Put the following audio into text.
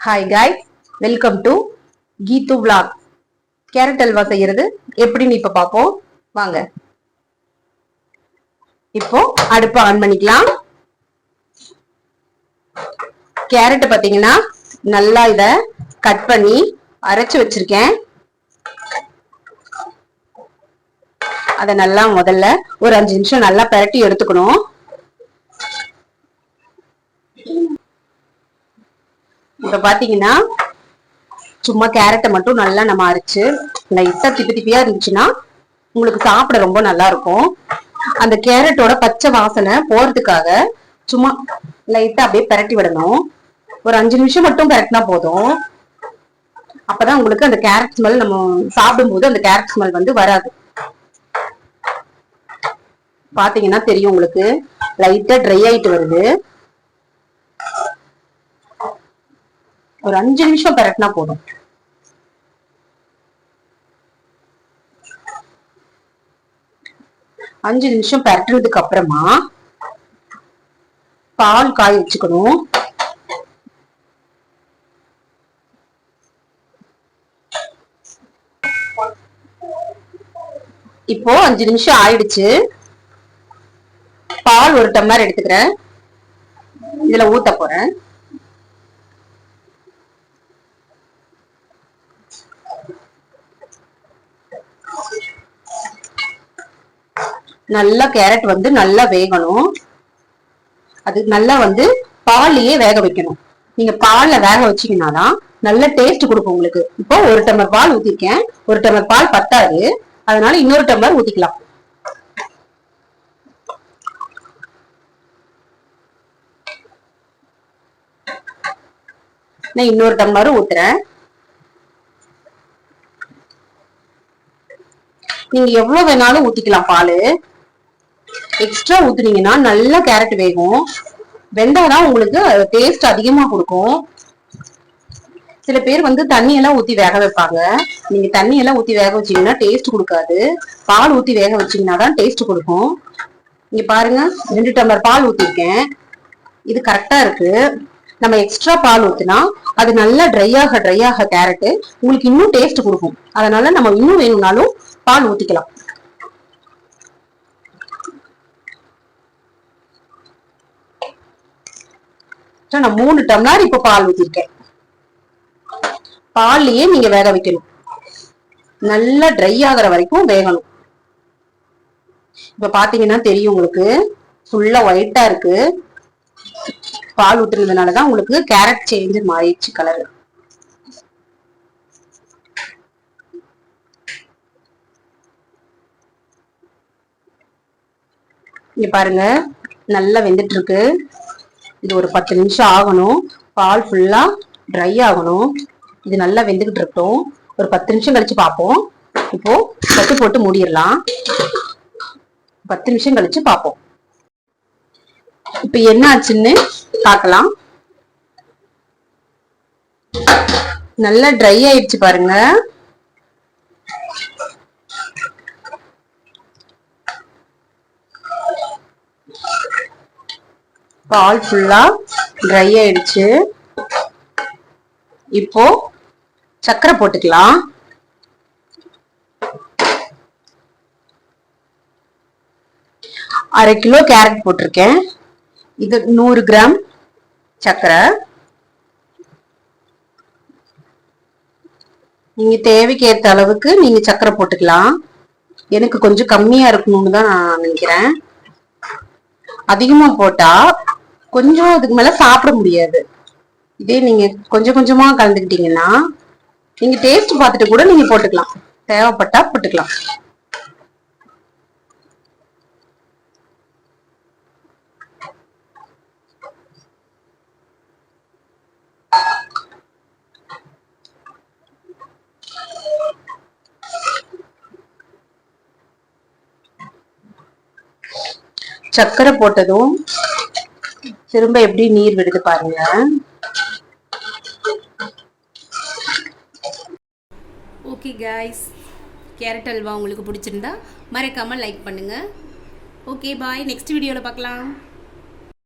Hi guys, welcome to Geethu vlog. Carrot halwa செய்யறது எப்படின்னு இப்ப பார்ப்போம் வாங்க. இப்போ அடுப்பை ஆன் பண்ணிக்கலாம். கேரட் பாத்தீங்கன்னா நல்லா இத கட் பண்ணி அரைச்சு வச்சிருக்கேன். அத நல்லா முதல்ல ஒரு 5 நிமிஷம் நல்லா பிரட்டி எடுத்துக்கணும். இப்ப பாத்தீங்கன்னா சும்மா கேரட்டை மட்டும் நல்லா நம்ம அரைச்சு லைட்டா திப்பி திப்பியா இருந்துச்சுன்னா உங்களுக்கு சாப்பிட ரொம்ப நல்லா இருக்கும். அந்த கேரட்டோட பச்சை வாசனை போறதுக்காக சும்மா லைட்டா அப்படியே பிரட்டி விடணும். ஒரு 5 நிமிஷம் மட்டும் பிரட்டினா போதும். அப்பதான் உங்களுக்கு அந்த கேரட் ஸ்மெல் நம்ம சாப்பிடும் போது அந்த கேரட் ஸ்மெல் வந்து வராது. பாத்தீங்கன்னா தெரியும் உங்களுக்கு லைட்டா ட்ரை ஆயிட்டு வருது. ஒரு 5 நிமிஷம் பிரட்டினா போதும். அஞ்சு நிமிஷம் பிரட்டுறதுக்கு அப்புறமா பால் காய வச்சுக்கணும். இப்போ 5 நிமிஷம் ஆயிடுச்சு. பால் ஒரு டம்ளர் எடுத்துக்கிறேன். இதுல ஊத்த போறேன். நல்லா கேரட் வந்து நல்லா வேகணும். அது நல்லா வந்து பால்லயே வேக வைக்கணும். நீங்க பால்ல வேக வச்சீங்கன்னாதான் நல்ல டேஸ்ட் கொடுக்கும் உங்களுக்கு. இப்போ ஒரு டம்ளர் பால் ஊத்திருக்கேன். ஒரு டம்ளர் பால் பத்தாது, அதனால இன்னொரு டம்ளர் ஊத்திக்கலாம். நான் இன்னொரு டம்ளர் ஊத்துறேன். நீங்க எவ்வளவு வேணாலும் ஊத்திக்கலாம். பால் எக்ஸ்ட்ரா ஊத்துனீங்கன்னா நல்லா கேரட் வேகும். வெந்தாதான் உங்களுக்கு டேஸ்ட் அதிகமா கொடுக்கும். சில பேர் வந்து தண்ணி எல்லாம் ஊத்தி வேக வைப்பாங்க. நீங்க தண்ணி எல்லாம் ஊத்தி வேக வச்சீங்கன்னா டேஸ்ட் கொடுக்காது. பால் ஊத்தி வேக வச்சீங்கன்னா தான் டேஸ்ட் கொடுக்கும். இங்க பாருங்க, 2 டம்ளர் பால் ஊத்திருக்கேன். இது கரெக்டா இருக்கு. நம்ம எக்ஸ்ட்ரா பால் ஊத்தினா அது நல்லா ட்ரை ஆக கேரட் உங்களுக்கு இன்னும் டேஸ்ட் கொடுக்கும். அதனால நம்ம இன்னும் வேணும்னாலும் பால் ஊத்திக்கலாம். நான் 3 டம்ளர் இப்ப பால் ஊத்திருக்கேன். பால்லயே நீங்க வேக வைக்கணும். நல்லா ட்ரை ஆகிற வரைக்கும் வேகணும். இப்ப பாத்தீங்கன்னா தெரியும் உங்களுக்கு ஃபுல்லா ஒயிட்டா இருக்கு. பால் ஊத்துறதுனாலதான் உங்களுக்கு கேரட் சேஞ்ச் மாறிடுச்சு கலர். இங்க பாருங்க நல்லா வெந்துட்டு இருக்கு. இது ஒரு 10 நிமிஷம் ஆகணும். பால் ஃபுல்லா ட்ரை ஆகணும். இது நல்லா வெந்துகிட்டு இருக்கட்டும். ஒரு 10 நிமிஷம் கழிச்சு பார்ப்போம். இப்போ தட்டு போட்டு மூடிடலாம். 10 நிமிஷம் கழிச்சு பார்ப்போம். இப்ப என்ன ஆச்சுன்னு பார்க்கலாம். நல்லா ட்ரை ஆயிடுச்சு பாருங்க. பால் ஃபுல்லா ட்ரை ஆயிடுச்சு. இப்போ சர்க்கரை போட்டுக்கலாம். அரை கிலோ கேரட் போட்டிருக்கேன். இது 100 கிராம் சர்க்கரை. நீங்க தேவைக்கு ஏற்ற அளவுக்கு நீங்க சர்க்கரை போட்டுக்கலாம். எனக்கு கொஞ்சம் கம்மியா இருக்கணும்னு தான் நான் நினைக்கிறேன். அதிகமா போட்டா கொஞ்சம் அதுக்கு மேல சாப்பிட முடியாது. இதே நீங்க கொஞ்சம் கொஞ்சமா கலந்துக்கிட்டீங்கன்னா நீங்க டேஸ்ட் பார்த்துட்டு கூட நீங்க போட்டுக்கலாம். தேவைப்பட்டா போட்டுக்கலாம். சர்க்கரை போட்டதும் திரும்ப எப்படி நீர் விடுது பாருங்க. ஓகே காய்ஸ், கேரட் அல்வா உங்களுக்கு பிடிச்சிருந்தா மறக்காமல் லைக் பண்ணுங்கள். ஓகே பாய், நெக்ஸ்ட் வீடியோவில் பார்க்கலாம்.